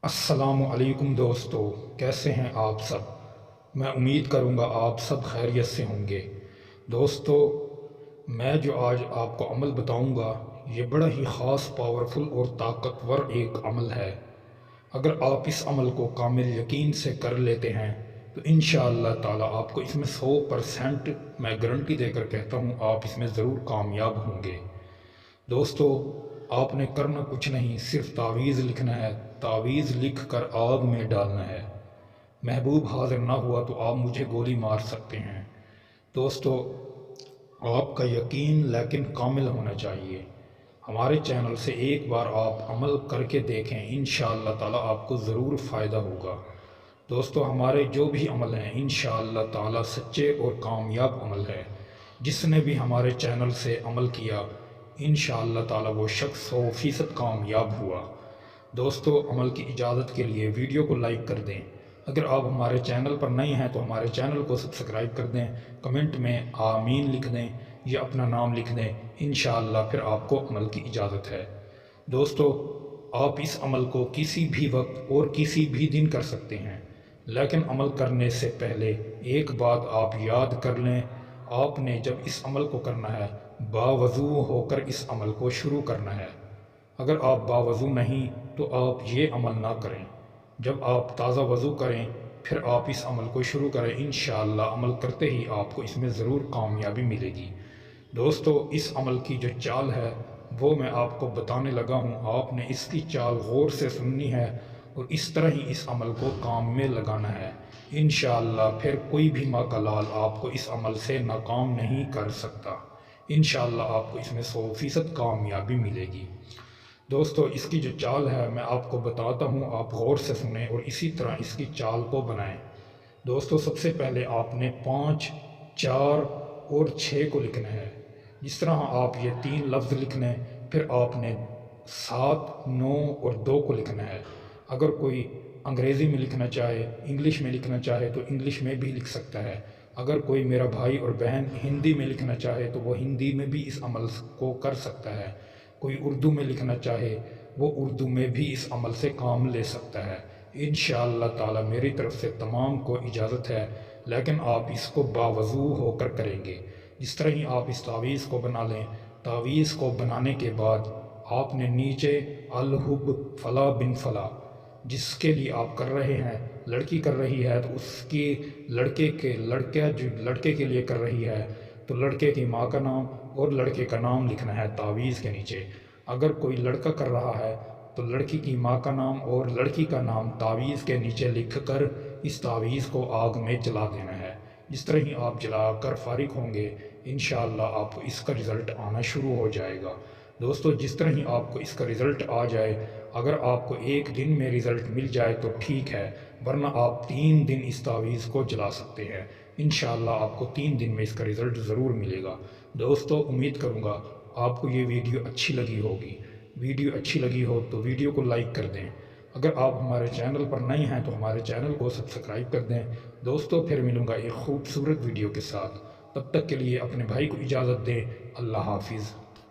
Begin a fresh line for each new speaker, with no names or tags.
السلام علیکم دوستو، کیسے ہیں آپ سب؟ میں امید کروں گا آپ سب خیریت سے ہوں گے۔ دوستو، میں جو آج آپ کو عمل بتاؤں گا یہ بڑا ہی خاص، پاورفل اور طاقتور ایک عمل ہے۔ اگر آپ اس عمل کو کامل یقین سے کر لیتے ہیں تو انشاءاللہ تعالی آپ کو اس میں 100% میں گارنٹی دے کر کہتا ہوں آپ اس میں ضرور کامیاب ہوں گے۔ دوستو، آپ نے کرنا کچھ نہیں، صرف تعویذ لکھنا ہے۔ تعویذ لکھ کر آگ میں ڈالنا ہے۔ محبوب حاضر نہ ہوا تو آپ مجھے گولی مار سکتے ہیں۔ دوستو، آپ کا یقین لیکن کامل ہونا چاہیے۔ ہمارے چینل سے ایک بار آپ عمل کر کے دیکھیں، انشاءاللہ تعالی آپ کو ضرور فائدہ ہوگا۔ دوستو، ہمارے جو بھی عمل ہیں انشاءاللہ تعالی سچے اور کامیاب عمل ہے۔ جس نے بھی ہمارے چینل سے عمل کیا انشاءاللہ تعالی وہ شخص 100% کامیاب ہوا۔ دوستو، عمل کی اجازت کے لیے ویڈیو کو لائک کر دیں۔ اگر آپ ہمارے چینل پر نئے ہیں تو ہمارے چینل کو سبسکرائب کر دیں، کمنٹ میں آمین لکھ دیں یا اپنا نام لکھ دیں، انشاءاللہ پھر آپ کو عمل کی اجازت ہے۔ دوستو، آپ اس عمل کو کسی بھی وقت اور کسی بھی دن کر سکتے ہیں، لیکن عمل کرنے سے پہلے ایک بات آپ یاد کر لیں، آپ نے جب اس عمل کو کرنا ہے باوضو ہو کر اس عمل کو شروع کرنا ہے۔ اگر آپ باوضو نہیں تو آپ یہ عمل نہ کریں۔ جب آپ تازہ وضو کریں پھر آپ اس عمل کو شروع کریں، انشاءاللہ عمل کرتے ہی آپ کو اس میں ضرور کامیابی ملے گی۔ دوستو، اس عمل کی جو چال ہے وہ میں آپ کو بتانے لگا ہوں، آپ نے اس کی چال غور سے سننی ہے اور اس طرح ہی اس عمل کو کام میں لگانا ہے۔ انشاءاللہ پھر کوئی بھی ماں کا لال آپ کو اس عمل سے ناکام نہیں کر سکتا۔ انشاءاللہ آپ کو اس میں 100% کامیابی ملے گی۔ دوستو، اس کی جو چال ہے میں آپ کو بتاتا ہوں، آپ غور سے سنیں اور اسی طرح اس کی چال کو بنائیں۔ دوستو، سب سے پہلے آپ نے 5، 4 اور 6 کو لکھنا ہے۔ جس طرح آپ یہ 3 لفظ لکھنے، پھر آپ نے 7، 9 اور 2 کو لکھنا ہے۔ اگر کوئی انگریزی میں لکھنا چاہے، انگلش میں لکھنا چاہے تو انگلش میں بھی لکھ سکتا ہے۔ اگر کوئی میرا بھائی اور بہن ہندی میں لکھنا چاہے تو وہ ہندی میں بھی اس عمل کو کر سکتا ہے۔ کوئی اردو میں لکھنا چاہے وہ اردو میں بھی اس عمل سے کام لے سکتا ہے۔ انشاءاللہ تعالی میری طرف سے تمام کو اجازت ہے، لیکن آپ اس کو باوضو ہو کر کریں گے۔ جس طرح ہی آپ اس تعویذ کو بنا لیں، تعویذ کو بنانے کے بعد آپ نے نیچے الحب فلا بن فلا، جس کے لیے آپ کر رہے ہیں، لڑکی کر رہی ہے تو اس کی لڑکے کے لیے کر رہی ہے تو لڑکے کی ماں کا نام اور لڑکے کا نام لکھنا ہے تعویذ کے نیچے۔ اگر کوئی لڑکا کر رہا ہے تو لڑکی کی ماں کا نام اور لڑکی کا نام تعویذ کے نیچے لکھ کر اس تعویذ کو آگ میں جلا دینا ہے۔ جس طرح ہی آپ جلا کر فارغ ہوں گے انشاءاللہ آپ کو اس کا رزلٹ آنا شروع ہو جائے گا۔ دوستو، جس طرح ہی آپ کو اس کا رزلٹ آ جائے، اگر آپ کو ایک دن میں رزلٹ مل جائے تو ٹھیک ہے، ورنہ آپ 3 دن اس تعویذ کو جلا سکتے ہیں۔ انشاءاللہ آپ کو 3 دن میں اس کا رزلٹ ضرور ملے گا۔ دوستو، امید کروں گا آپ کو یہ ویڈیو اچھی لگی ہوگی۔ ویڈیو اچھی لگی ہو تو ویڈیو کو لائک کر دیں۔ اگر آپ ہمارے چینل پر نئے ہیں تو ہمارے چینل کو سبسکرائب کر دیں۔ دوستو، پھر ملوں گا ایک خوبصورت ویڈیو کے ساتھ، تب تک کے لیے اپنے بھائی کو اجازت دیں۔ اللہ حافظ۔